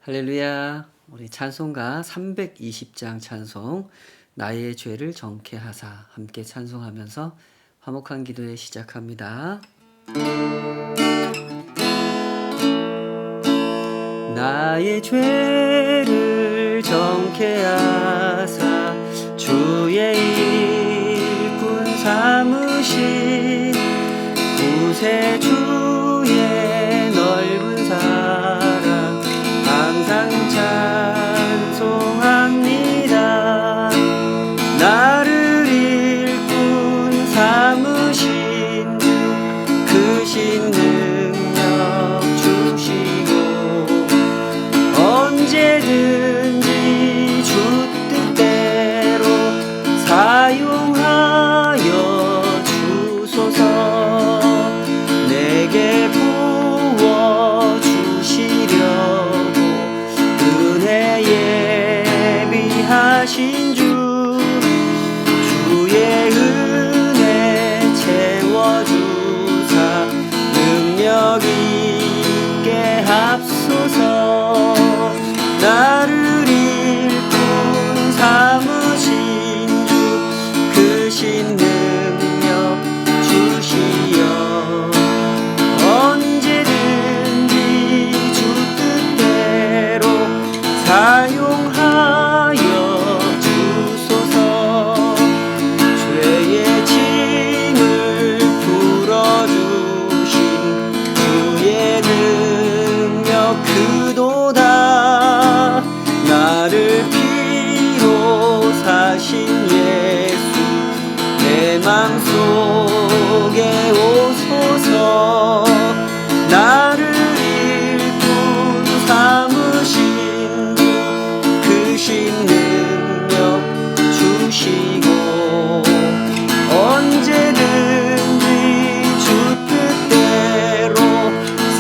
할렐루야. 우리 찬송가 320장 찬송 나의 죄를 정케 하사 함께 찬송하면서 화목한 기도에 시작합니다. 나의 죄를 정케 하사 주의 일꾼 삼으신 구세주의 넓은 사랑 항상 찬송합니다. 나를 일꾼 삼으신 크신 능력 주시고 언제든지 주 뜻대로 사용하여 주소서. 내게 부어주시려고 은혜 예비하신 주의 은혜 채워주사 능력 있게 합소서. 나를 일꾼 삼으신 주 크신 능력 주시어 언제든지 주 뜻대로 사용하여 주소서. 죄의 짐을 풀어주신 주의 능력 크도다. 나를 피로 사신 예수 내 맘속에 오소서. 나를 일꾼 삼으신 주 크신 능력 주시고 언제든지 주 뜻대로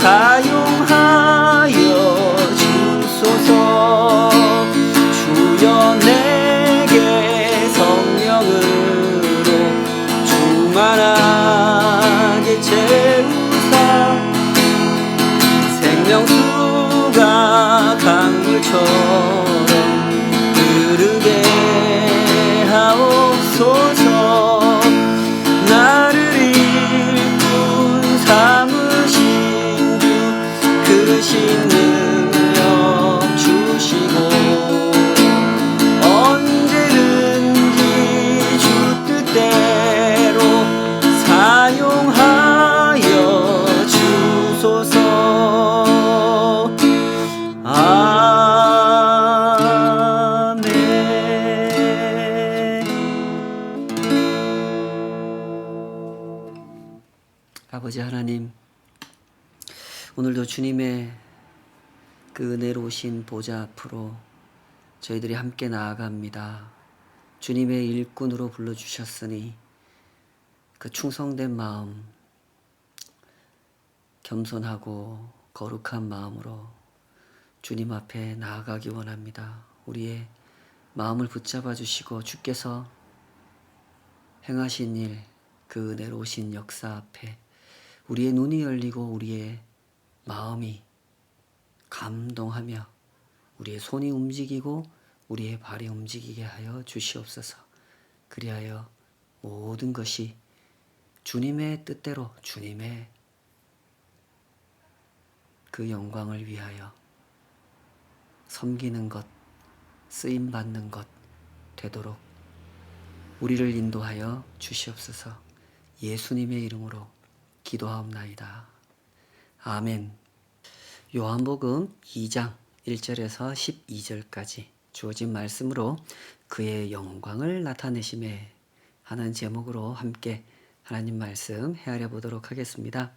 사용하여 주소서. 주여 내게 성령으로 충만하게 채우사 생명수가 강물처럼 흐르게 하옵소서. 나를 일꾼 삼으신 주 크신 능력 주시고 언제든지 주 뜻대로 사용하여 주소서. 아멘. 아버지 하나님, 오늘도 주님의 그 은혜로우신 보좌 앞으로 저희들이 함께 나아갑니다. 주님의 일꾼으로 불러주셨으니 그 충성된 마음, 겸손하고 거룩한 마음으로 주님 앞에 나아가기 원합니다. 우리의 마음을 붙잡아 주시고 주께서 행하신 일, 그 은혜로우신 역사 앞에 우리의 눈이 열리고 우리의 마음이 감동하며 우리의 손이 움직이고 우리의 발이 움직이게 하여 주시옵소서. 그리하여 모든 것이 주님의 뜻대로 주님의 그 영광을 위하여 섬기는 것, 쓰임받는 것 되도록 우리를 인도하여 주시옵소서. 예수님의 이름으로 기도하옵나이다. 아멘. 요한복음 2장 1절에서 12절까지 주어진 말씀으로 그의 영광을 나타내심에 하는 제목으로 함께 하나님 말씀 헤아려 보도록 하겠습니다.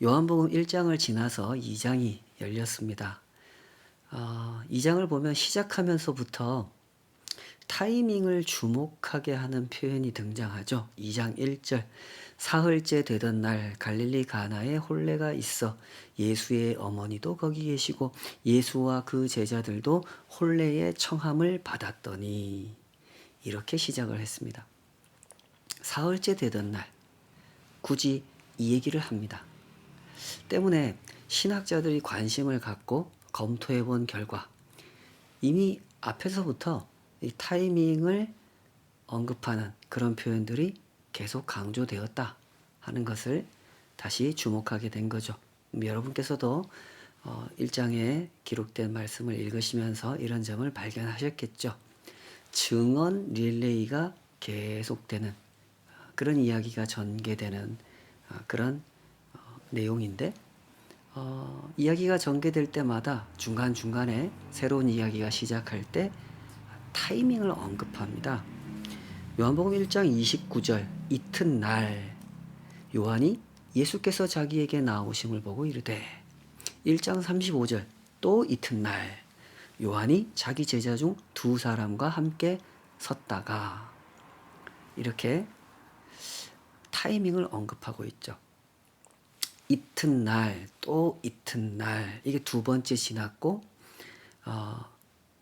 요한복음 1장을 지나서 2장이 열렸습니다. 2장을 보면 시작하면서부터 타이밍을 주목하게 하는 표현이 등장하죠. 2장 1절 사흘째 되던 날 갈릴리 가나에 혼례가 있어 예수의 어머니도 거기 계시고 예수와 그 제자들도 혼례의 청함을 받았더니 이렇게 시작을 했습니다. 사흘째 되던 날 굳이 이 얘기를 합니다. 때문에 신학자들이 관심을 갖고 검토해 본 결과 이미 앞에서부터 이 타이밍을 언급하는 그런 표현들이 계속 강조되었다 하는 것을 다시 주목하게 된 거죠. 여러분께서도 1장에 기록된 말씀을 읽으시면서 이런 점을 발견하셨겠죠. 증언 릴레이가 계속되는 그런 이야기가 전개되는 그런 내용인데 이야기가 전개될 때마다 중간중간에 새로운 이야기가 시작할 때 타이밍을 언급합니다. 요한복음 1장 29절 이튿날 요한이 예수께서 자기에게 나오심을 보고 이르되 1장 35절 또 이튿날 요한이 자기 제자 중 두 사람과 함께 섰다가 이렇게 타이밍을 언급하고 있죠. 이튿날 또 이튿날 이게 두 번째 지났고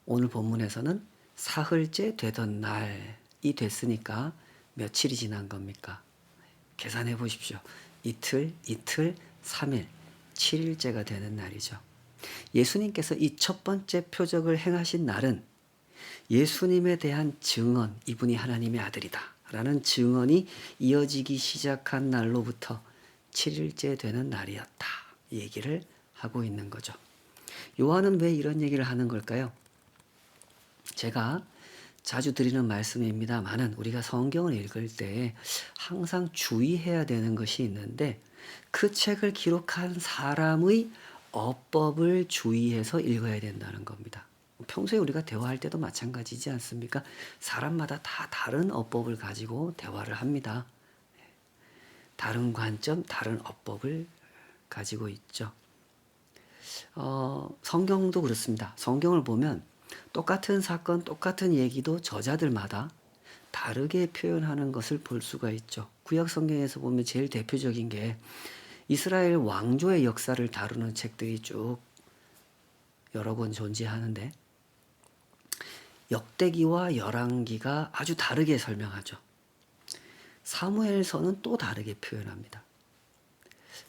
오늘 본문에서는 사흘째 되던 날이 됐으니까 며칠이 지난 겁니까? 계산해 보십시오. 이틀, 3일, 7일째가 되는 날이죠. 예수님께서 이 첫 번째 표적을 행하신 날은 예수님에 대한 증언, 이분이 하나님의 아들이다 라는 증언이 이어지기 시작한 날로부터 7일째 되는 날이었다. 얘기를 하고 있는 거죠. 요한은 왜 이런 얘기를 하는 걸까요? 제가 자주 드리는 말씀입니다만은 우리가 성경을 읽을 때 항상 주의해야 되는 것이 있는데 그 책을 기록한 사람의 어법을 주의해서 읽어야 된다는 겁니다. 평소에 우리가 대화할 때도 마찬가지지 않습니까? 사람마다 다 다른 어법을 가지고 대화를 합니다. 다른 관점, 다른 어법을 가지고 있죠. 성경도 그렇습니다. 성경을 보면 똑같은 사건, 똑같은 얘기도 저자들마다 다르게 표현하는 것을 볼 수가 있죠. 구약 성경에서 보면 제일 대표적인 게 이스라엘 왕조의 역사를 다루는 책들이 쭉 여러 권 존재하는데 역대기와 열왕기가 아주 다르게 설명하죠. 사무엘서는 또 다르게 표현합니다.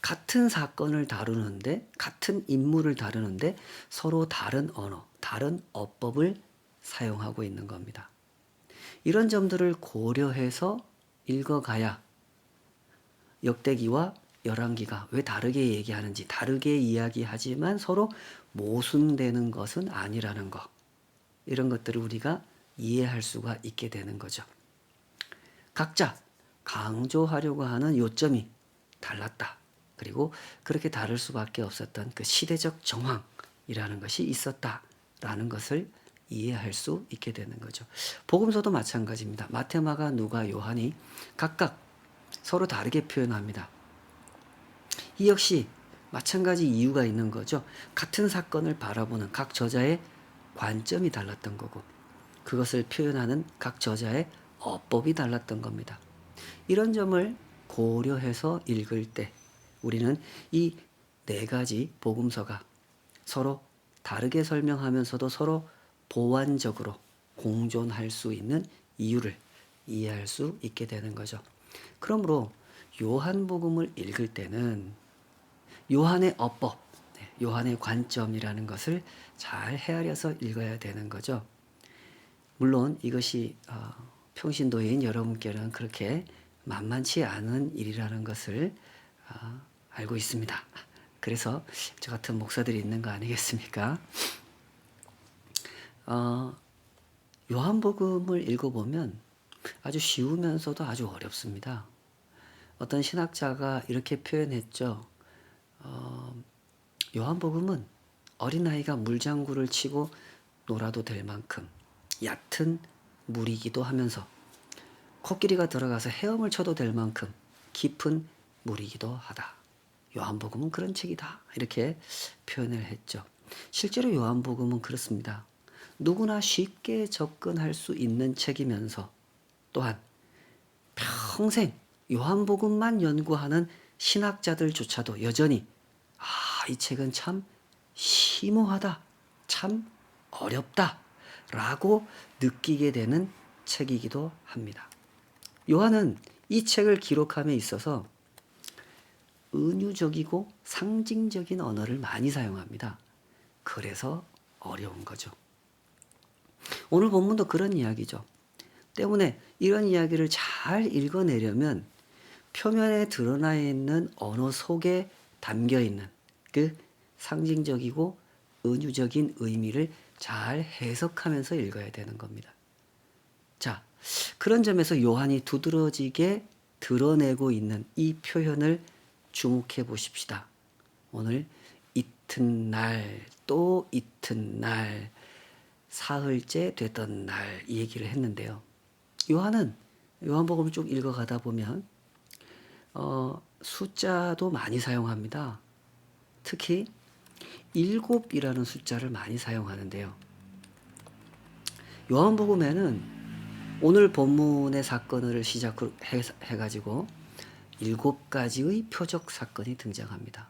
같은 사건을 다루는데 같은 인물을 다루는데 서로 다른 언어, 다른 어법을 사용하고 있는 겁니다. 이런 점들을 고려해서 읽어가야 역대기와 열왕기가 왜 다르게 얘기하는지 다르게 이야기하지만 서로 모순되는 것은 아니라는 것 이런 것들을 우리가 이해할 수가 있게 되는 거죠. 각자 강조하려고 하는 요점이 달랐다. 그리고 그렇게 다를 수밖에 없었던 그 시대적 정황이라는 것이 있었다라는 것을 이해할 수 있게 되는 거죠. 복음서도 마찬가지입니다. 마태, 마가, 누가, 요한이 각각 서로 다르게 표현합니다. 이 역시 마찬가지 이유가 있는 거죠. 같은 사건을 바라보는 각 저자의 관점이 달랐던 거고 그것을 표현하는 각 저자의 어법이 달랐던 겁니다. 이런 점을 고려해서 읽을 때 우리는 이 네 가지 복음서가 서로 다르게 설명하면서도 서로 보완적으로 공존할 수 있는 이유를 이해할 수 있게 되는 거죠. 그러므로 요한복음을 읽을 때는 요한의 어법, 요한의 관점이라는 것을 잘 헤아려서 읽어야 되는 거죠. 물론 이것이 평신도인 여러분께는 그렇게 만만치 않은 일이라는 것을 알고 있습니다. 그래서 저 같은 목사들이 있는 거 아니겠습니까? 요한복음을 읽어보면 아주 쉬우면서도 아주 어렵습니다. 어떤 신학자가 이렇게 표현했죠. 요한복음은 어린아이가 물장구를 치고 놀아도 될 만큼 얕은 물이기도 하면서 코끼리가 들어가서 헤엄을 쳐도 될 만큼 깊은 물이기도 하다. 요한복음은 그런 책이다. 이렇게 표현을 했죠. 실제로 요한복음은 그렇습니다. 누구나 쉽게 접근할 수 있는 책이면서 또한 평생 요한복음만 연구하는 신학자들조차도 여전히 이 책은 참 심오하다, 참 어렵다 라고 느끼게 되는 책이기도 합니다. 요한은 이 책을 기록함에 있어서 은유적이고 상징적인 언어를 많이 사용합니다. 그래서 어려운 거죠. 오늘 본문도 그런 이야기죠. 때문에 이런 이야기를 잘 읽어내려면 표면에 드러나 있는 언어 속에 담겨 있는 그 상징적이고 은유적인 의미를 잘 해석하면서 읽어야 되는 겁니다. 자, 그런 점에서 요한이 두드러지게 드러내고 있는 이 표현을 주목해 보십시다. 오늘 이튿날 또 이튿날 사흘째 되던 날 이 얘기를 했는데요. 요한복음을 쭉 읽어가다 보면 숫자도 많이 사용합니다. 특히 7이라는 숫자를 많이 사용하는데요. 요한복음에는 오늘 본문의 사건을 시작해가지고 7가지의 표적 사건이 등장합니다.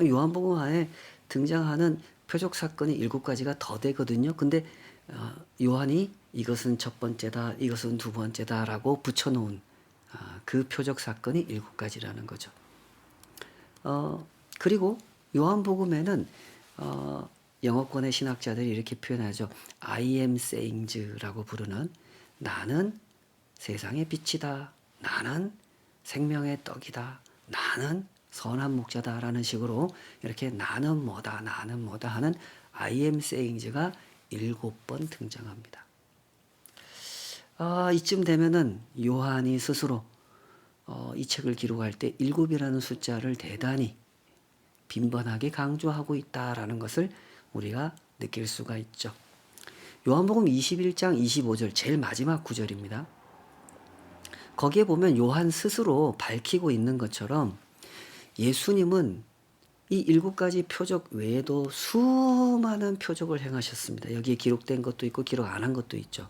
요한복음 안에 등장하는 표적 사건이 7가지가 더 되거든요. 근데 요한이 이것은 첫 번째다, 이것은 두 번째다라고 붙여놓은 그 표적 사건이 7가지라는 거죠. 그리고 요한복음에는 영어권의 신학자들이 이렇게 표현하죠. I am sayings라고 부르는 나는 세상의 빛이다. 나는 생명의 떡이다. 나는 선한 목자다라는 식으로 이렇게 나는 뭐다 하는 I am sayings가 7번 등장합니다. 이쯤 되면은 요한이 스스로 이 책을 기록할 때 7이라는 숫자를 대단히 빈번하게 강조하고 있다라는 것을 우리가 느낄 수가 있죠. 요한복음 21장 25절 제일 마지막 구절입니다. 거기에 보면 요한 스스로 밝히고 있는 것처럼 예수님은 이 7가지 표적 외에도 수많은 표적을 행하셨습니다. 여기에 기록된 것도 있고 기록 안 한 것도 있죠.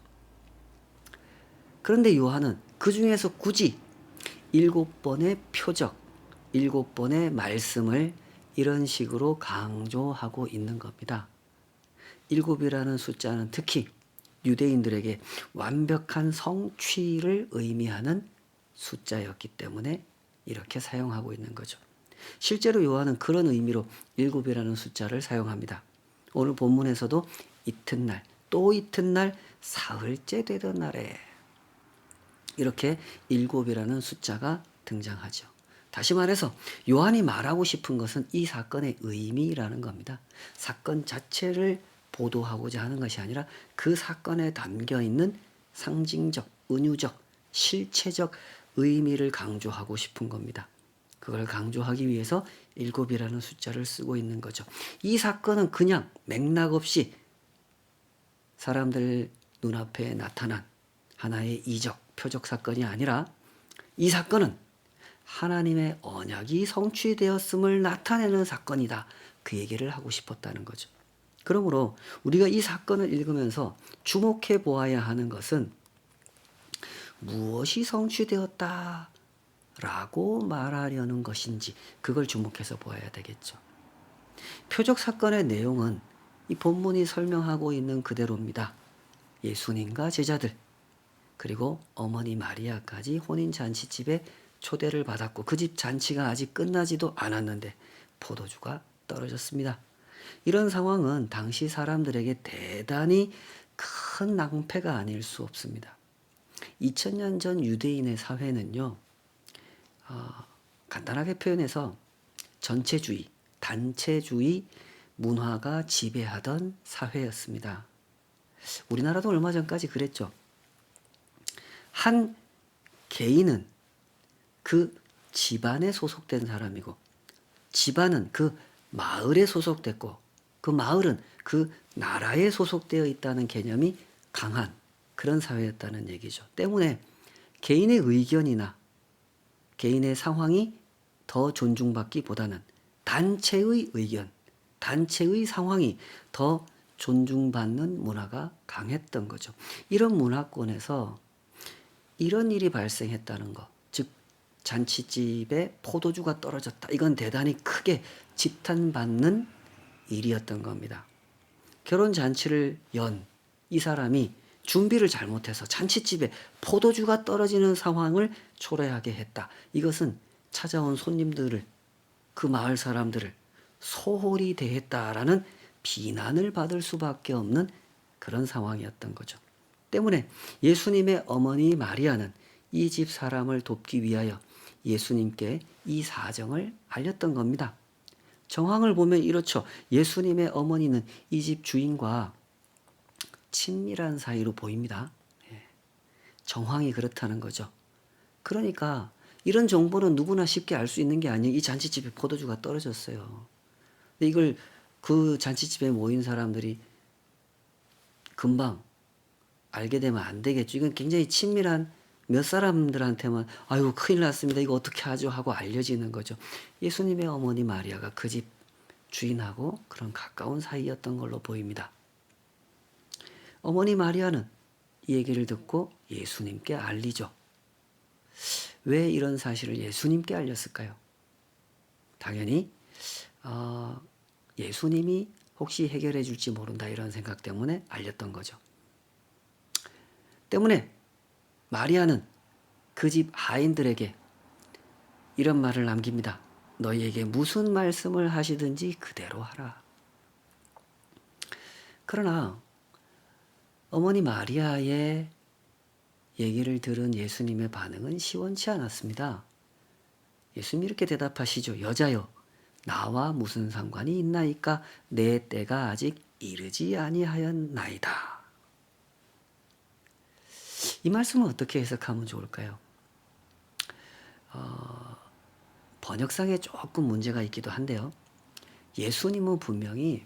그런데 요한은 그 중에서 굳이 7번의 표적, 7번의 말씀을 이런 식으로 강조하고 있는 겁니다. 7이라는 숫자는 특히 유대인들에게 완벽한 성취를 의미하는 숫자였기 때문에 이렇게 사용하고 있는 거죠. 실제로 요한은 그런 의미로 7이라는 숫자를 사용합니다. 오늘 본문에서도 이튿날 또 이튿날 사흘째 되던 날에 이렇게 7이라는 숫자가 등장하죠. 다시 말해서 요한이 말하고 싶은 것은 이 사건의 의미라는 겁니다. 사건 자체를 보도하고자 하는 것이 아니라 그 사건에 담겨 있는 상징적, 은유적, 실체적 의미를 강조하고 싶은 겁니다. 그걸 강조하기 위해서 7이라는 숫자를 쓰고 있는 거죠. 이 사건은 그냥 맥락 없이 사람들 눈앞에 나타난 하나의 이적, 표적 사건이 아니라 이 사건은 하나님의 언약이 성취되었음을 나타내는 사건이다. 그 얘기를 하고 싶었다는 거죠. 그러므로 우리가 이 사건을 읽으면서 주목해 보아야 하는 것은 무엇이 성취되었다 라고 말하려는 것인지 그걸 주목해서 보아야 되겠죠. 표적 사건의 내용은 이 본문이 설명하고 있는 그대로입니다. 예수님과 제자들 그리고 어머니 마리아까지 혼인잔치집에 초대를 받았고 그 집 잔치가 아직 끝나지도 않았는데 포도주가 떨어졌습니다. 이런 상황은 당시 사람들에게 대단히 큰 낭패가 아닐 수 없습니다. 2000년 전 유대인의 사회는요. 간단하게 표현해서 전체주의, 단체주의 문화가 지배하던 사회였습니다. 우리나라도 얼마 전까지 그랬죠. 한 개인은 그 집안에 소속된 사람이고 집안은 그 마을에 소속됐고 그 마을은 그 나라에 소속되어 있다는 개념이 강한 그런 사회였다는 얘기죠. 때문에 개인의 의견이나 개인의 상황이 더 존중받기보다는 단체의 의견, 단체의 상황이 더 존중받는 문화가 강했던 거죠. 이런 문화권에서 이런 일이 발생했다는 것, 즉 잔치집에 포도주가 떨어졌다. 이건 대단히 크게 지탄받는 일이었던 겁니다. 결혼 잔치를 연 이 사람이 준비를 잘못해서 잔치집에 포도주가 떨어지는 상황을 초래하게 했다. 이것은 찾아온 손님들을 그 마을 사람들을 소홀히 대했다라는 비난을 받을 수밖에 없는 그런 상황이었던 거죠. 때문에 예수님의 어머니 마리아는 이 집 사람을 돕기 위하여 예수님께 이 사정을 알렸던 겁니다. 정황을 보면 이렇죠. 예수님의 어머니는 이 집 주인과 친밀한 사이로 보입니다. 정황이 그렇다는 거죠. 그러니까 이런 정보는 누구나 쉽게 알 수 있는 게 아니에요. 이 잔치집에 포도주가 떨어졌어요. 근데 이걸 그 잔치집에 모인 사람들이 금방 알게 되면 안 되겠죠. 이건 굉장히 친밀한 몇 사람들한테만 아유 큰일 났습니다. 이거 어떻게 하죠? 하고 알려지는 거죠. 예수님의 어머니 마리아가 그 집 주인하고 그런 가까운 사이였던 걸로 보입니다. 어머니 마리아는 이 얘기를 듣고 예수님께 알리죠. 왜 이런 사실을 예수님께 알렸을까요? 당연히 예수님이 혹시 해결해 줄지 모른다 이런 생각 때문에 알렸던 거죠. 때문에 마리아는 그 집 하인들에게 이런 말을 남깁니다. 너희에게 무슨 말씀을 하시든지 그대로 하라. 그러나 어머니 마리아의 얘기를 들은 예수님의 반응은 시원치 않았습니다. 예수님이 이렇게 대답하시죠. 여자여, 나와 무슨 상관이 있나이까? 내 때가 아직 이르지 아니하였나이다. 이 말씀은 어떻게 해석하면 좋을까요? 번역상에 조금 문제가 있기도 한데요. 예수님은 분명히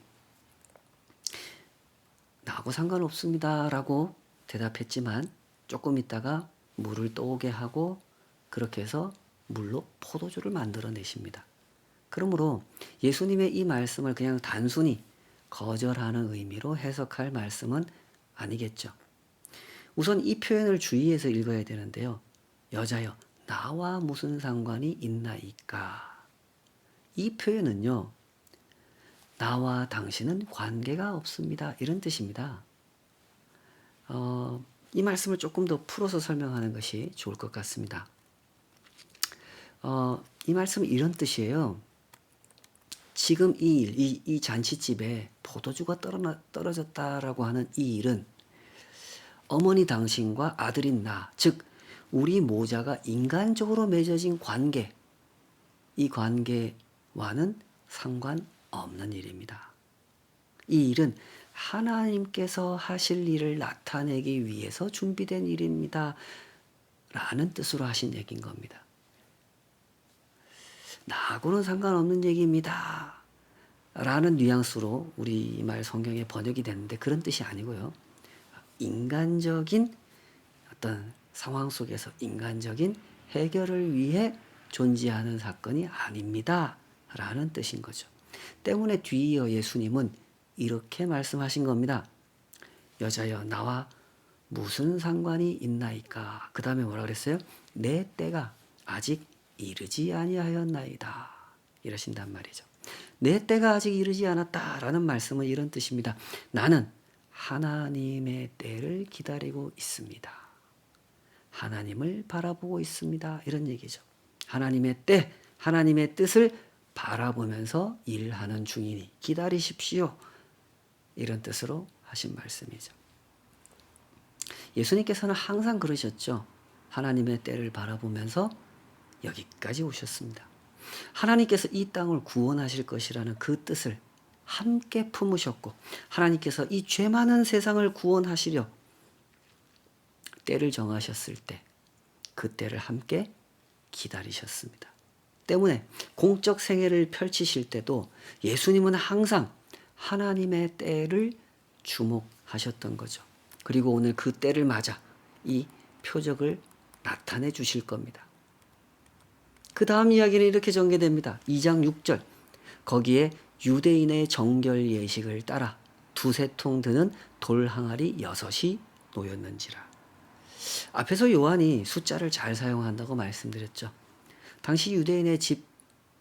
나하고 상관없습니다 라고 대답했지만 조금 있다가 물을 떠오게 하고 그렇게 해서 물로 포도주를 만들어내십니다. 그러므로 예수님의 이 말씀을 그냥 단순히 거절하는 의미로 해석할 말씀은 아니겠죠. 우선 이 표현을 주의해서 읽어야 되는데요. 여자여, 나와 무슨 상관이 있나이까? 이 표현은요. 나와 당신은 관계가 없습니다. 이런 뜻입니다. 이 말씀을 조금 더 풀어서 설명하는 것이 좋을 것 같습니다. 이 말씀은 이런 뜻이에요. 지금 이 잔치집에 포도주가 떨어졌다라고 하는 이 일은 어머니 당신과 아들인 나, 즉 우리 모자가 인간적으로 맺어진 관계, 이 관계와는 상관없는 일입니다. 이 일은 하나님께서 하실 일을 나타내기 위해서 준비된 일입니다. 라는 뜻으로 하신 얘기인 겁니다. 나하고는 상관없는 얘기입니다. 라는 뉘앙스로 우리말 성경에 번역이 됐는데 그런 뜻이 아니고요. 인간적인 어떤 상황 속에서 인간적인 해결을 위해 존재하는 사건이 아닙니다. 라는 뜻인 거죠. 때문에 뒤이어 예수님은 이렇게 말씀하신 겁니다. 여자여, 나와 무슨 상관이 있나이까? 그 다음에 뭐라 그랬어요? 내 때가 아직 이르지 아니하였나이다. 이러신단 말이죠. 내 때가 아직 이르지 않았다라는 말씀은 이런 뜻입니다. 나는 하나님의 때를 기다리고 있습니다. 하나님을 바라보고 있습니다. 이런 얘기죠. 하나님의 때, 하나님의 뜻을 바라보면서 일하는 중이니 기다리십시오. 이런 뜻으로 하신 말씀이죠. 예수님께서는 항상 그러셨죠. 하나님의 때를 바라보면서 여기까지 오셨습니다. 하나님께서 이 땅을 구원하실 것이라는 그 뜻을 함께 품으셨고 하나님께서 이 죄 많은 세상을 구원하시려 때를 정하셨을 때 그 때를 함께 기다리셨습니다. 때문에 공적 생애를 펼치실 때도 예수님은 항상 하나님의 때를 주목하셨던 거죠. 그리고 오늘 그 때를 맞아 이 표적을 나타내 주실 겁니다. 그 다음 이야기는 이렇게 전개됩니다. 2장 6절. 거기에 유대인의 정결 예식을 따라 두세 통 드는 돌 항아리 6이 놓였는지라. 앞에서 요한이 숫자를 잘 사용한다고 말씀드렸죠. 당시 유대인의 집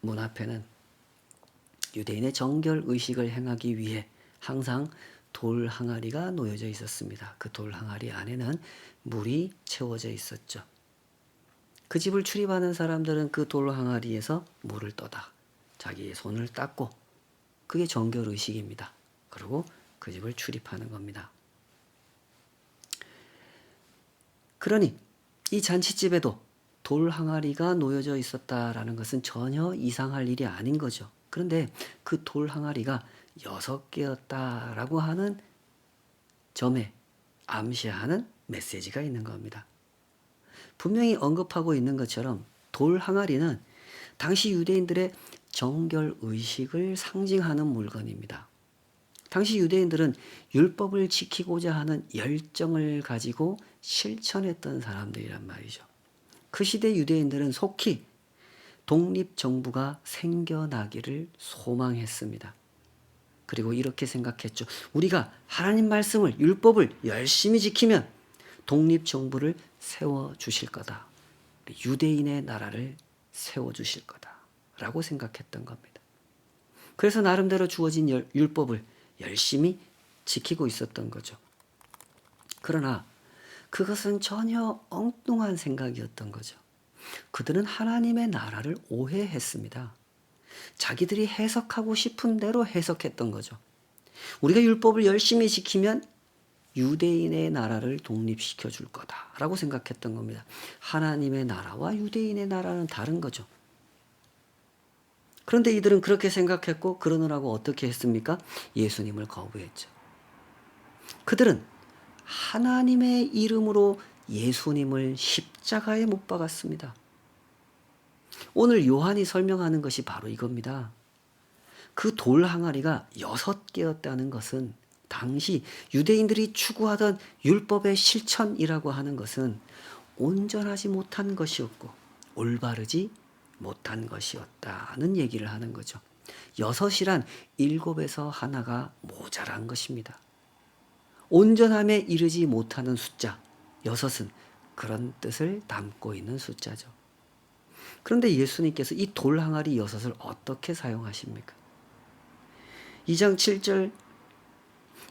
문 앞에는 유대인의 정결 의식을 행하기 위해 항상 돌 항아리가 놓여져 있었습니다. 그 돌 항아리 안에는 물이 채워져 있었죠. 그 집을 출입하는 사람들은 그 돌 항아리에서 물을 떠다 자기의 손을 닦고 그게 정결 의식입니다. 그리고 그 집을 출입하는 겁니다. 그러니 이 잔치집에도 돌 항아리가 놓여져 있었다라는 것은 전혀 이상할 일이 아닌 거죠. 그런데 그 돌 항아리가 6개였다라고 하는 점에 암시하는 메시지가 있는 겁니다. 분명히 언급하고 있는 것처럼 돌 항아리는 당시 유대인들의 정결 의식을 상징하는 물건입니다. 당시 유대인들은 율법을 지키고자 하는 열정을 가지고 실천했던 사람들이란 말이죠. 그 시대 유대인들은 속히 독립정부가 생겨나기를 소망했습니다. 그리고 이렇게 생각했죠. 우리가 하나님 말씀을, 율법을 열심히 지키면 독립정부를 세워주실 거다. 유대인의 나라를 세워주실 거다. 라고 생각했던 겁니다. 그래서 나름대로 주어진 율법을 열심히 지키고 있었던 거죠. 그러나 그것은 전혀 엉뚱한 생각이었던 거죠. 그들은 하나님의 나라를 오해했습니다. 자기들이 해석하고 싶은 대로 해석했던 거죠. 우리가 율법을 열심히 지키면 유대인의 나라를 독립시켜 줄 거다라고 생각했던 겁니다. 하나님의 나라와 유대인의 나라는 다른 거죠. 그런데 이들은 그렇게 생각했고 그러느라고 어떻게 했습니까? 예수님을 거부했죠. 그들은 하나님의 이름으로 예수님을 십자가에 못 박았습니다. 오늘 요한이 설명하는 것이 바로 이겁니다. 그 돌 항아리가 6개였다는 것은 당시 유대인들이 추구하던 율법의 실천이라고 하는 것은 온전하지 못한 것이었고 올바르지 못한 것이었다는 얘기를 하는 거죠. 6이란 7에서 하나가 모자란 것입니다. 온전함에 이르지 못하는 숫자 6은 그런 뜻을 담고 있는 숫자죠. 그런데 예수님께서 이 돌 항아리 6을 어떻게 사용하십니까? 2장 7절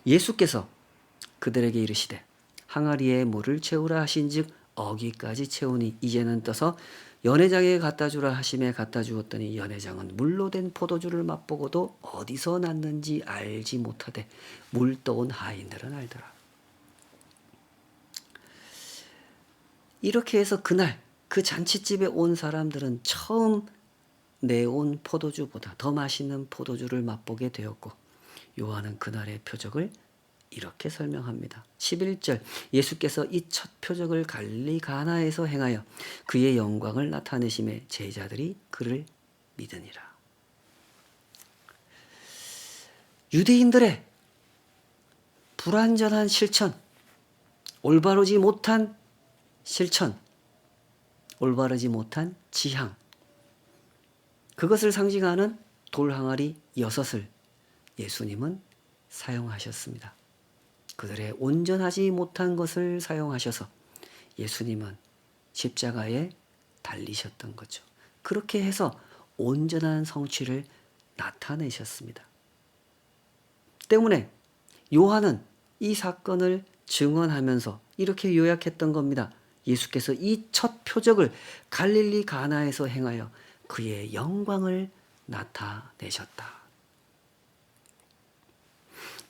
예수께서 그들에게 이르시되 항아리에 물을 채우라 하신즉 어기까지 채우니 이제는 떠서 연회장에 갖다 주라 하심에 갖다 주었더니 연회장은 물로 된 포도주를 맛보고도 어디서 났는지 알지 못하되 물 떠온 하인들은 알더라. 이렇게 해서 그날 그 잔치집에 온 사람들은 처음 내온 포도주보다 더 맛있는 포도주를 맛보게 되었고 요한은 그날의 표적을 이렇게 설명합니다. 11절 예수께서 이 첫 표적을 갈릴리 가나에서 행하여 그의 영광을 나타내심에 제자들이 그를 믿으니라. 유대인들의 불완전한 실천, 올바르지 못한 실천, 올바르지 못한 지향, 그것을 상징하는 돌 항아리 6을 예수님은 사용하셨습니다. 그들의 온전하지 못한 것을 사용하셔서 예수님은 십자가에 달리셨던 거죠. 그렇게 해서 온전한 성취를 나타내셨습니다. 때문에 요한은 이 사건을 증언하면서 이렇게 요약했던 겁니다. 예수께서 이 첫 표적을 갈릴리 가나에서 행하여 그의 영광을 나타내셨다.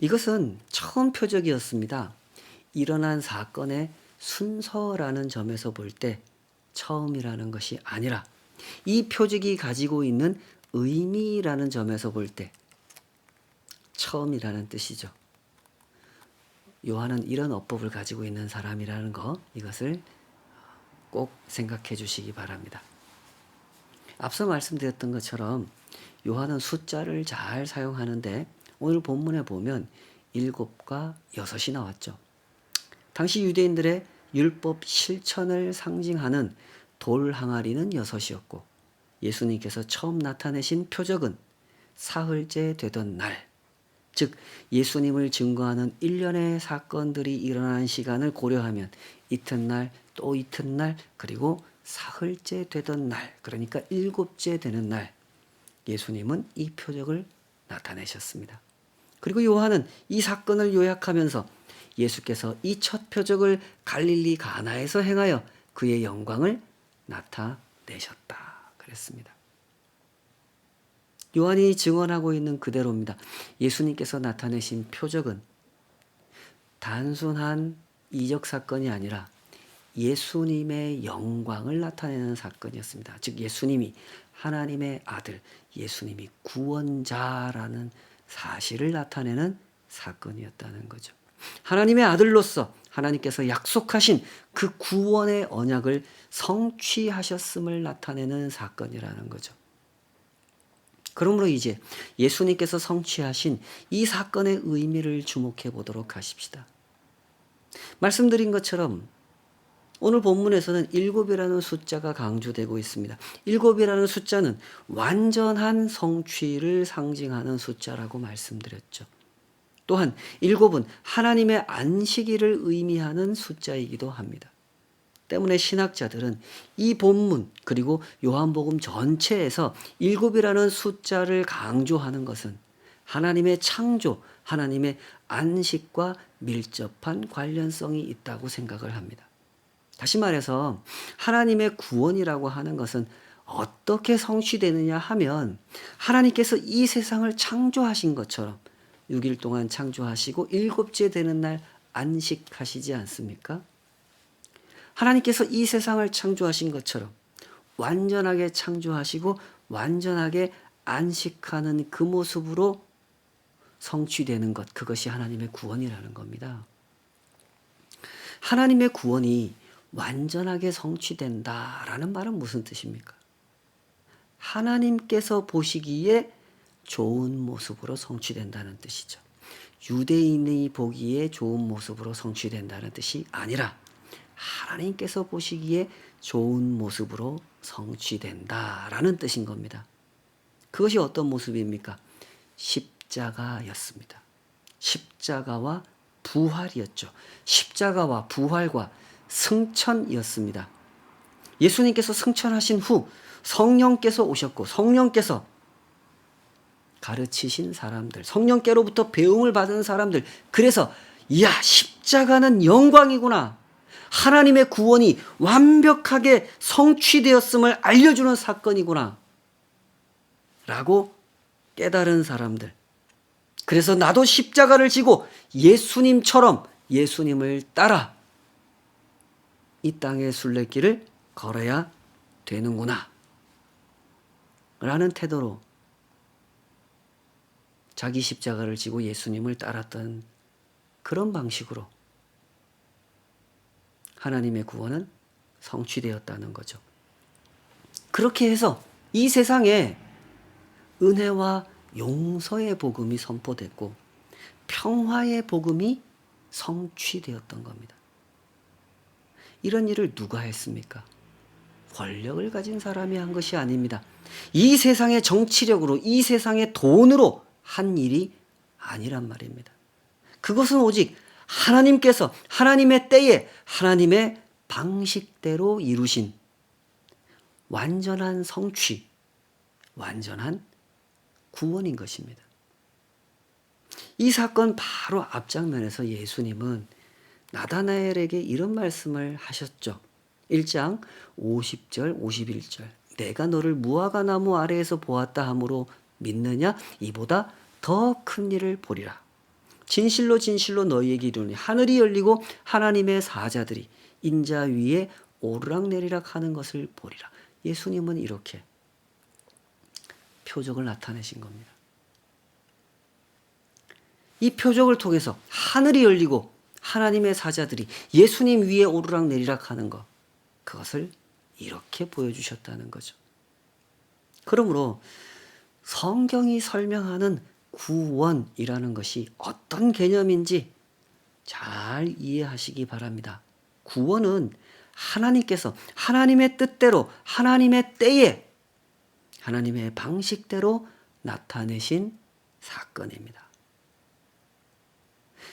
이것은 처음 표적이었습니다. 일어난 사건의 순서라는 점에서 볼 때 처음이라는 것이 아니라 이 표적이 가지고 있는 의미라는 점에서 볼 때 처음이라는 뜻이죠. 요한은 이런 어법을 가지고 있는 사람이라는 거, 이것을 꼭 생각해 주시기 바랍니다. 앞서 말씀드렸던 것처럼 요한은 숫자를 잘 사용하는데 오늘 본문에 보면 7과 6이 나왔죠. 당시 유대인들의 율법 실천을 상징하는 돌 항아리는 6이었고 예수님께서 처음 나타내신 표적은 사흘째 되던 날, 즉 예수님을 증거하는 일련의 사건들이 일어난 시간을 고려하면 이튿날 또 이튿날 그리고 사흘째 되던 날, 그러니까 7째 되는 날 예수님은 이 표적을 나타내셨습니다. 그리고 요한은 이 사건을 요약하면서 예수께서 이 첫 표적을 갈릴리 가나에서 행하여 그의 영광을 나타내셨다 그랬습니다. 요한이 증언하고 있는 그대로입니다. 예수님께서 나타내신 표적은 단순한 이적 사건이 아니라 예수님의 영광을 나타내는 사건이었습니다. 즉 예수님이 하나님의 아들, 예수님이 구원자라는 사실을 나타내는 사건이었다는 거죠. 하나님의 아들로서 하나님께서 약속하신 그 구원의 언약을 성취하셨음을 나타내는 사건이라는 거죠. 그러므로 이제 예수님께서 성취하신 이 사건의 의미를 주목해 보도록 하십시다. 말씀드린 것처럼 오늘 본문에서는 7이라는 숫자가 강조되고 있습니다. 7이라는 숫자는 완전한 성취를 상징하는 숫자라고 말씀드렸죠. 또한 7은 하나님의 안식일을 의미하는 숫자이기도 합니다. 때문에 신학자들은 이 본문 그리고 요한복음 전체에서 7이라는 숫자를 강조하는 것은 하나님의 창조, 하나님의 안식과 밀접한 관련성이 있다고 생각을 합니다. 다시 말해서 하나님의 구원이라고 하는 것은 어떻게 성취되느냐 하면 하나님께서 이 세상을 창조하신 것처럼 6일 동안 창조하시고 7째 되는 날 안식하시지 않습니까? 하나님께서 이 세상을 창조하신 것처럼 완전하게 창조하시고 완전하게 안식하는 그 모습으로 성취되는 것, 그것이 하나님의 구원이라는 겁니다. 하나님의 구원이 완전하게 성취된다라는 말은 무슨 뜻입니까? 하나님께서 보시기에 좋은 모습으로 성취된다는 뜻이죠. 유대인이 보기에 좋은 모습으로 성취된다는 뜻이 아니라 하나님께서 보시기에 좋은 모습으로 성취된다라는 뜻인 겁니다. 그것이 어떤 모습입니까? 십자가였습니다. 십자가와 부활이었죠. 십자가와 부활과 승천이었습니다. 예수님께서 승천하신 후 성령께서 오셨고 성령께서 가르치신 사람들, 성령께로부터 배움을 받은 사람들, 그래서 이야 십자가는 영광이구나, 하나님의 구원이 완벽하게 성취되었음을 알려주는 사건이구나 라고 깨달은 사람들, 그래서 나도 십자가를 지고 예수님처럼 예수님을 따라 이 땅의 순례길을 걸어야 되는구나 라는 태도로 자기 십자가를 지고 예수님을 따랐던 그런 방식으로 하나님의 구원은 성취되었다는 거죠. 그렇게 해서 이 세상에 은혜와 용서의 복음이 선포됐고 평화의 복음이 성취되었던 겁니다. 이런 일을 누가 했습니까? 권력을 가진 사람이 한 것이 아닙니다. 이 세상의 정치력으로, 이 세상의 돈으로 한 일이 아니란 말입니다. 그것은 오직 하나님께서 하나님의 때에 하나님의 방식대로 이루신 완전한 성취, 완전한 구원인 것입니다. 이 사건 바로 앞장면에서 예수님은 나다나엘에게 이런 말씀을 하셨죠. 1장 50절 51절 내가 너를 무화과 나무 아래에서 보았다 하므로 믿느냐? 이보다 더 큰 일을 보리라. 진실로 진실로 너희에게 이르노니 하늘이 열리고 하나님의 사자들이 인자 위에 오르락내리락 하는 것을 보리라. 예수님은 이렇게 표적을 나타내신 겁니다. 이 표적을 통해서 하늘이 열리고 하나님의 사자들이 예수님 위에 오르락내리락 하는 것, 그것을 이렇게 보여주셨다는 거죠. 그러므로 성경이 설명하는 구원이라는 것이 어떤 개념인지 잘 이해하시기 바랍니다. 구원은 하나님께서 하나님의 뜻대로 하나님의 때에 하나님의 방식대로 나타내신 사건입니다.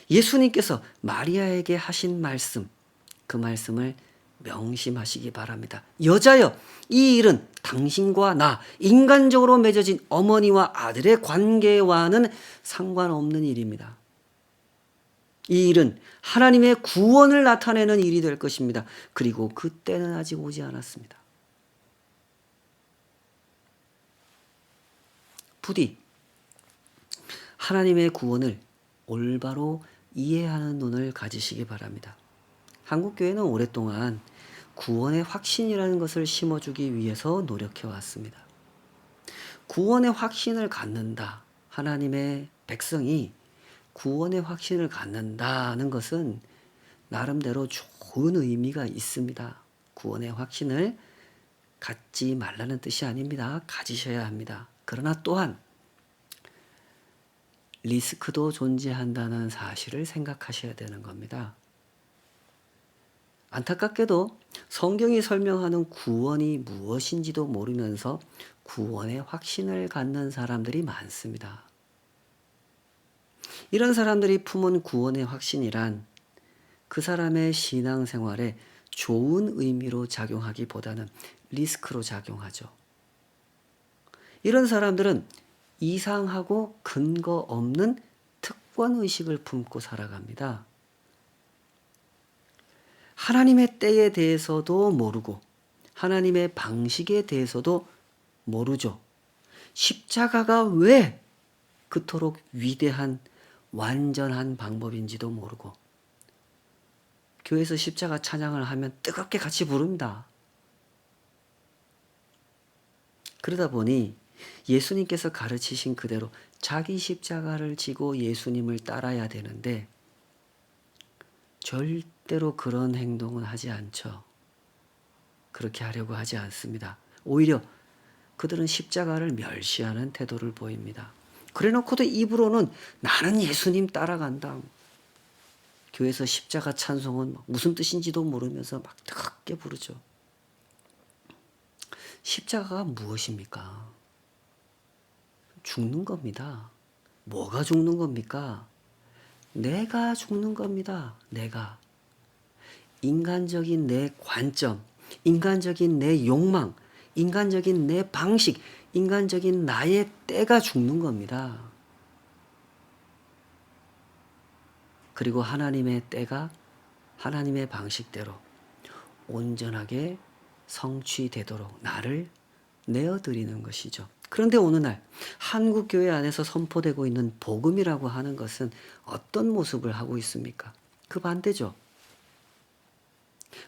예수님께서 마리아에게 하신 말씀, 그 말씀을 명심하시기 바랍니다. 여자여, 이 일은 당신과 나, 인간적으로 맺어진 어머니와 아들의 관계와는 상관없는 일입니다. 이 일은 하나님의 구원을 나타내는 일이 될 것입니다. 그리고 그 때는 아직 오지 않았습니다. 부디 하나님의 구원을 올바로 이해하는 눈을 가지시기 바랍니다. 한국교회는 오랫동안 구원의 확신이라는 것을 심어주기 위해서 노력해 왔습니다. 구원의 확신을 갖는다. 하나님의 백성이 구원의 확신을 갖는다는 것은 나름대로 좋은 의미가 있습니다. 구원의 확신을 갖지 말라는 뜻이 아닙니다. 가지셔야 합니다. 그러나 또한 리스크도 존재한다는 사실을 생각하셔야 되는 겁니다. 안타깝게도 성경이 설명하는 구원이 무엇인지도 모르면서 구원의 확신을 갖는 사람들이 많습니다. 이런 사람들이 품은 구원의 확신이란 그 사람의 신앙생활에 좋은 의미로 작용하기보다는 리스크로 작용하죠. 이런 사람들은 이상하고 근거 없는 특권의식을 품고 살아갑니다. 하나님의 때에 대해서도 모르고 하나님의 방식에 대해서도 모르죠. 십자가가 왜 그토록 위대한 완전한 방법인지도 모르고 교회에서 십자가 찬양을 하면 뜨겁게 같이 부릅니다. 그러다 보니 예수님께서 가르치신 그대로 자기 십자가를 지고 예수님을 따라야 되는데 절대로 그런 행동은 하지 않죠. 그렇게 하려고 하지 않습니다. 오히려 그들은 십자가를 멸시하는 태도를 보입니다. 그래놓고도 입으로는 나는 예수님 따라간다. 교회에서 십자가 찬송은 무슨 뜻인지도 모르면서 막 뜨겁게 부르죠. 십자가가 무엇입니까? 죽는 겁니다. 뭐가 죽는 겁니까? 내가 죽는 겁니다. 내가. 인간적인 내 관점, 인간적인 내 욕망, 인간적인 내 방식, 인간적인 나의 때가 죽는 겁니다. 그리고 하나님의 때가 하나님의 방식대로 온전하게 성취되도록 나를 내어드리는 것이죠. 그런데 오늘날 한국교회 안에서 선포되고 있는 복음이라고 하는 것은 어떤 모습을 하고 있습니까? 그 반대죠.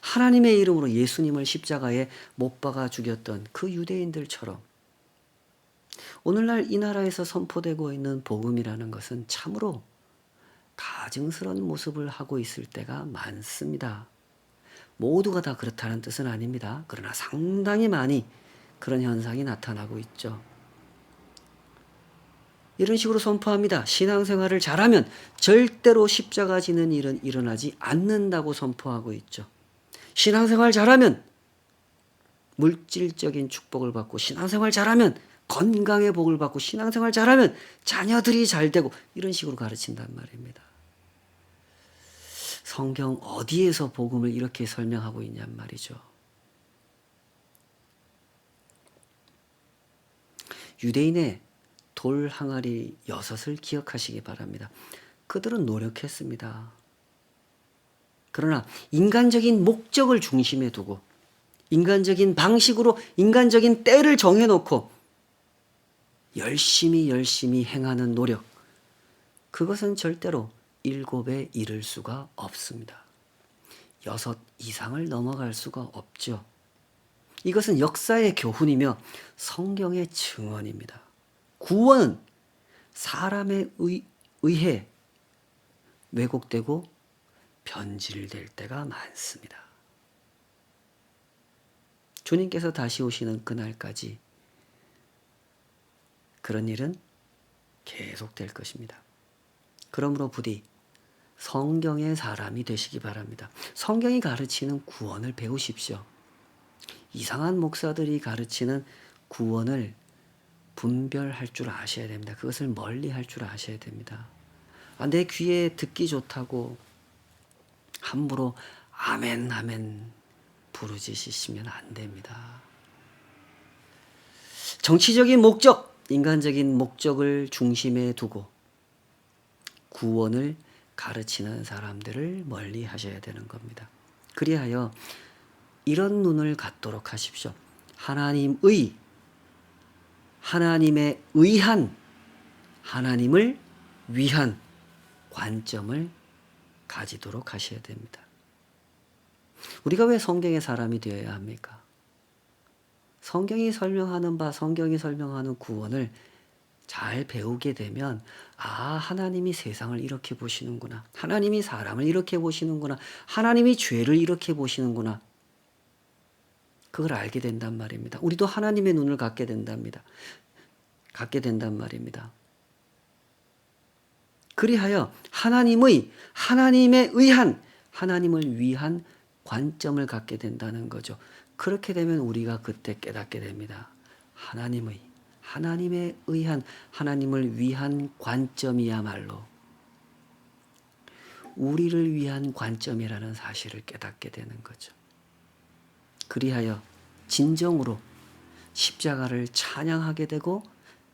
하나님의 이름으로 예수님을 십자가에 못 박아 죽였던 그 유대인들처럼 오늘날 이 나라에서 선포되고 있는 복음이라는 것은 참으로 가증스러운 모습을 하고 있을 때가 많습니다. 모두가 다 그렇다는 뜻은 아닙니다. 그러나 상당히 많이 그런 현상이 나타나고 있죠. 이런 식으로 선포합니다. 신앙생활을 잘하면 절대로 십자가 지는 일은 일어나지 않는다고 선포하고 있죠. 신앙생활 잘하면 물질적인 축복을 받고 신앙생활 잘하면 건강의 복을 받고 신앙생활 잘하면 자녀들이 잘 되고 이런 식으로 가르친단 말입니다. 성경 어디에서 복음을 이렇게 설명하고 있냔 말이죠. 유대인의 돌 항아리 6을 기억하시기 바랍니다. 그들은 노력했습니다. 그러나 인간적인 목적을 중심에 두고 인간적인 방식으로 인간적인 때를 정해놓고 열심히 행하는 노력, 그것은 절대로 7에 이를 수가 없습니다. 6 이상을 넘어갈 수가 없죠. 이것은 역사의 교훈이며 성경의 증언입니다. 구원은 사람에 의해 왜곡되고 변질될 때가 많습니다. 주님께서 다시 오시는 그날까지 그런 일은 계속될 것입니다. 그러므로 부디 성경의 사람이 되시기 바랍니다. 성경이 가르치는 구원을 배우십시오. 이상한 목사들이 가르치는 구원을 분별할 줄 아셔야 됩니다. 그것을 멀리 할 줄 아셔야 됩니다. 내 귀에 듣기 좋다고 함부로 아멘 아멘 부르짖으시면 안 됩니다. 정치적인 목적, 인간적인 목적을 중심에 두고 구원을 가르치는 사람들을 멀리 하셔야 되는 겁니다. 그리하여 이런 눈을 갖도록 하십시오. 하나님의 하나님에 의한, 하나님을 위한 관점을 가지도록 하셔야 됩니다. 우리가 왜 성경의 사람이 되어야 합니까? 성경이 설명하는 바, 성경이 설명하는 구원을 잘 배우게 되면 하나님이 세상을 이렇게 보시는구나. 하나님이 사람을 이렇게 보시는구나. 하나님이 죄를 이렇게 보시는구나. 그걸 알게 된단 말입니다. 우리도 하나님의 눈을 갖게 된답니다. 갖게 된단 말입니다. 그리하여 하나님에 의한, 하나님을 위한 관점을 갖게 된다는 거죠. 그렇게 되면 우리가 그때 깨닫게 됩니다. 하나님에 의한, 하나님을 위한 관점이야말로 우리를 위한 관점이라는 사실을 깨닫게 되는 거죠. 그리하여 진정으로 십자가를 찬양하게 되고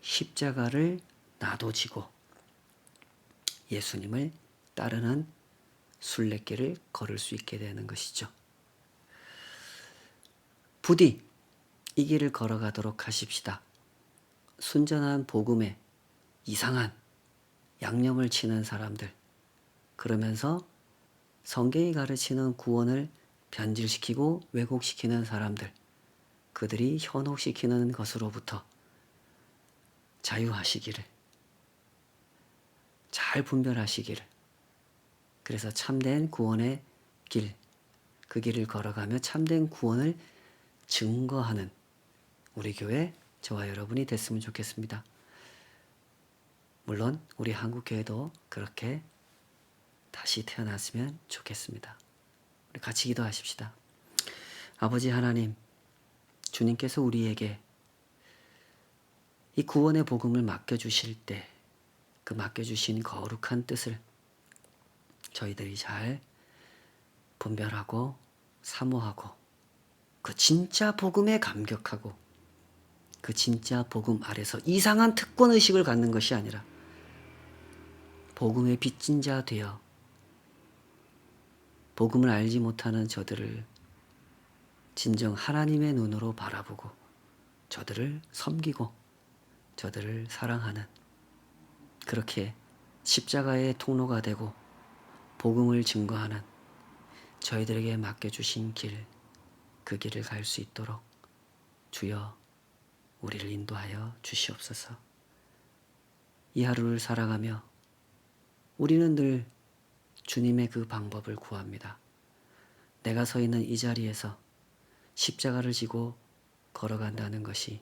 십자가를 나도 지고 예수님을 따르는 순례길을 걸을 수 있게 되는 것이죠. 부디 이 길을 걸어가도록 하십시다. 순전한 복음에 이상한 양념을 치는 사람들, 그러면서 성경이 가르치는 구원을 변질시키고 왜곡시키는 사람들, 그들이 현혹시키는 것으로부터 자유하시기를, 잘 분별하시기를, 그래서 참된 구원의 길, 그 길을 걸어가며 참된 구원을 증거하는 우리 교회 저와 여러분이 됐으면 좋겠습니다. 물론 우리 한국교회도 그렇게 다시 태어났으면 좋겠습니다. 우리 같이 기도하십시다. 아버지 하나님, 주님께서 우리에게 이 구원의 복음을 맡겨주실 때 그 맡겨주신 거룩한 뜻을 저희들이 잘 분별하고 사모하고 그 진짜 복음에 감격하고 그 진짜 복음 아래서 이상한 특권의식을 갖는 것이 아니라 복음의 빚진 자 되어 복음을 알지 못하는 저들을 진정 하나님의 눈으로 바라보고 저들을 섬기고 저들을 사랑하는, 그렇게 십자가의 통로가 되고 복음을 증거하는 저희들에게 맡겨주신 길, 그 길을 갈 수 있도록 주여 우리를 인도하여 주시옵소서. 이 하루를 살아가며 우리는 늘 주님의 그 방법을 구합니다. 내가 서 있는 이 자리에서 십자가를 지고 걸어간다는 것이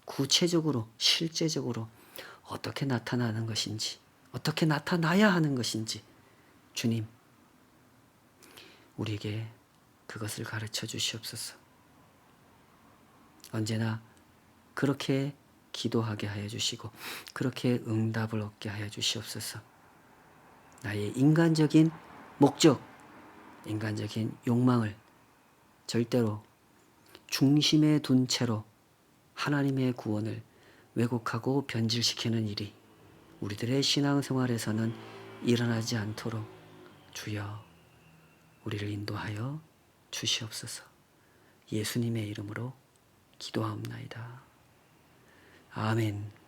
구체적으로, 실제적으로 어떻게 나타나는 것인지, 어떻게 나타나야 하는 것인지 주님, 우리에게 그것을 가르쳐 주시옵소서. 언제나 그렇게 기도하게 하여 주시고 그렇게 응답을 얻게 하여 주시옵소서. 나의 인간적인 목적, 인간적인 욕망을 절대로 중심에 둔 채로 하나님의 구원을 왜곡하고 변질시키는 일이 우리들의 신앙생활에서는 일어나지 않도록 주여 우리를 인도하여 주시옵소서. 예수님의 이름으로 기도하옵나이다. 아멘.